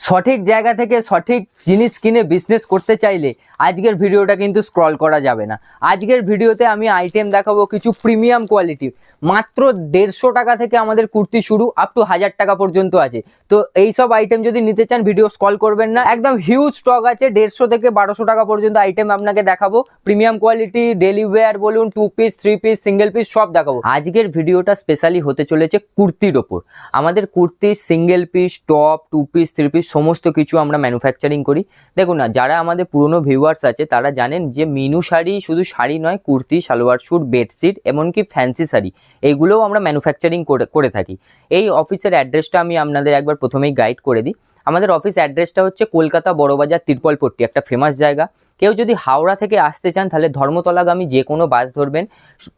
সঠিক জায়গা থেকে সঠিক জিনিস কিনে বিজনেস করতে চাইলে আজকের ভিডিওটা কিন্তু স্ক্রল করা যাবে না। আজকের ভিডিওতে আমি আইটেম দেখাবো কিছু প্রিমিয়াম কোয়ালিটি, মাত্র 150 টাকা থেকে আমাদের কুর্তি শুরু আপ টু 1000 টাকা পর্যন্ত আছে। তো এইসব আইটেম যদি নিতে চান ভিডিও স্ক্রল করবেন না, একদম হিউজ স্টক আছে। 150 থেকে 1200 টাকা পর্যন্ত আইটেম আপনাকে দেখাবো। প্রিমিয়াম কোয়ালিটি, ডেলি ওয়্যার বলুন, 2 পিস 3 পিস সিঙ্গেল পিস সব দেখাবো। আজকের ভিডিওটা স্পেশালি হতে চলেছে কুর্তির ওপর। আমাদের kurti single piece, top, 2 piece 3 piece সমস্ত কিছু আমরা ম্যানুফ্যাকচারিং করি। দেখুন না, যারা আমাদের পুরনো ভিউয়ার্স আছে তারা জানেন যে মিনু শাড়ি শুধু শাড়ি নয়, কুর্তি, সালোয়ার স্যুট, বেডশিট এমনকি ফ্যান্সি শাড়ি এইগুলোও আমরা ম্যানুফ্যাকচারিং করে থাকি। এই অফিসের অ্যাড্রেসটা আমি আপনাদের একবার প্রথমেই গাইড করে দিই। আমাদের অফিস অ্যাড্রেসটা হচ্ছে কলকাতা বড়বাজার তিরপলপট্টি, একটা ফেমাস জায়গা। কেউ যদি হাওড়া থেকে আসতে চান তাহলে ধর্মতলাগামী যে কোনো বাস ধরবেন,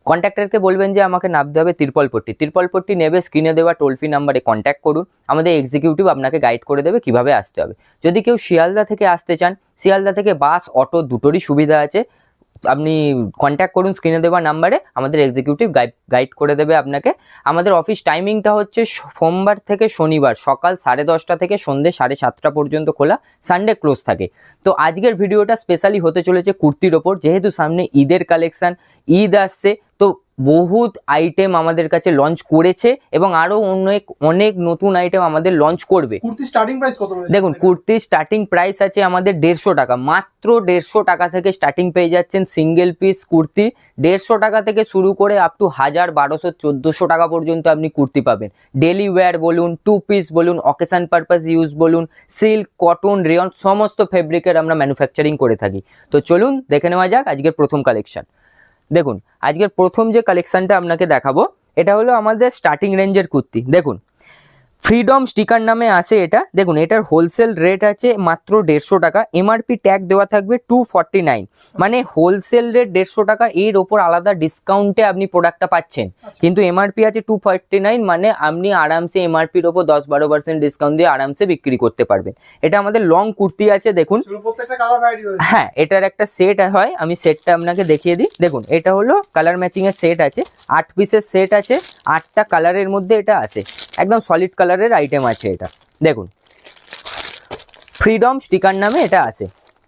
কন্ট্রাক্টরকে বলবেন যে আমাকে নামতে হবে তিরপলপট্টি। তিরপলপট্টি নেবে, স্ক্রিনে দেওয়া টোল ফ্রি নাম্বারে কন্ট্যাক্ট করুন, আমাদের এক্সিকিউটিভ আপনাকে গাইড করে দেবে কিভাবে আসতে হবে। যদি কেউ শিয়ালদা থেকে আসতে চান, শিয়ালদা থেকে বাস, অটো দুটোরই সুবিধা আছে। আপনি কন্ট্যাক্ট করুন স্ক্রিনে দেওয়া নাম্বারে, আমাদের এক্সিকিউটিভ গাইড করে দেবে আপনাকে। আমাদের অফিস টাইমিংটা হচ্ছে সোমবার থেকে শনিবার সকাল 10:30 থেকে সন্ধ্যে 7:30 পর্যন্ত খোলা, সানডে ক্লোজ থাকে। তো আজকের ভিডিওটা স্পেশালি হতে চলেছে কুর্তির ওপর, যেহেতু সামনে ঈদের কালেকশন, ঈদ আসছে, তো বহুত আইটেম আমাদের কাছে লঞ্চ করেছে এবং আরো অনেক নতুন আইটেম আমাদের লঞ্চ করবে। কুর্তি স্টার্টিং প্রাইস কত? দেখুন, কুর্তির স্টার্টিং প্রাইস আছে আমাদের 150 টাকা, মাত্র 150 টাকা থেকে স্টার্টিং পেয়ে যাচ্ছেন সিঙ্গেল পিস কুর্তি। 150 টাকা থেকে শুরু করে আপ টু 1000, 1200, 1400 টাকা পর্যন্ত আপনি কুর্তি পাবেন। ডেলি ওয়্যার বলুন, 2 পিস বলুন, অকেশন পারপাস ইউজ বলুন, সিল্ক, কটন, রেয়ন সমস্ত ফেব্রিকের আমরা ম্যানুফ্যাকচারিং করে থাকি। তো চলুন দেখে নেওয়া যাক আজকের প্রথম কালেকশন। দেখুন, আজকের প্রথম যে কালেকশনটা আপনাকে দেখাবো এটা হলো আমাদের স্টার্টিং রেঞ্জের কুর্তি। দেখুন, ফ্রিডম স্টিকার নামে আছে এটা। দেখুন, এটার হোলসেল রেট আছে মাত্র 150 টাকা, এমআরপি ট্যাগ দেওয়া থাকবে 249, মানে হোলসেল রেট 150 টাকা, এর ওপর আলাদা ডিসকাউন্টে আপনি প্রোডাক্টটা পাচ্ছেন। কিন্তু এমআরপি আছে 249, মানে আপনি আরামসে এমআরপির ওপর 10-12% ডিসকাউন্ট দিয়ে আরামসে বিক্রি করতে পারবেন। এটা আমাদের লং কুর্তি আছে। দেখুন, হ্যাঁ, এটার একটা সেট হয়, আমি সেটটা আপনাকে দেখিয়ে দিই। দেখুন, এটা হলো কালার ম্যাচিং এর সেট আছে, 8 পিসের সেট আছে, 8টা কালারের মধ্যে এটা আছে, একদম সলিড কালারের আইটেম আছে এটা। দেখুন, ফ্রিডম স্টিকার নামে এটা আছে।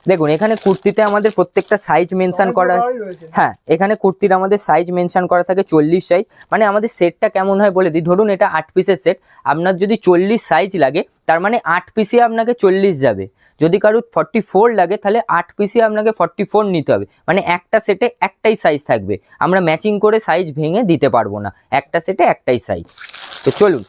দেখুন, এখানে কুর্তিতে আমাদের প্রত্যেকটা সাইজ মেনশন করা আছে। হ্যাঁ, এখানে কুর্তির আমাদের সাইজ মেনশন করা থাকে 40 সাইজ। মানে আমাদের সেটটা কেমন হয় বলে দিই। ধরুন এটা 8 পিসের সেট, আপনার যদি 40 সাইজ লাগে তার মানে 8 পিসে আপনাকে 40 যাবে। যদি কারোর 44 লাগে তাহলে 8 পিসে আপনাকে 44 নিতে হবে। মানে একটা সেটে একটাই সাইজ থাকবে, আমরা ম্যাচিং করে সাইজ ভেঙে দিতে পারবো না, একটা সেটে একটাই সাইজ। তো চলুন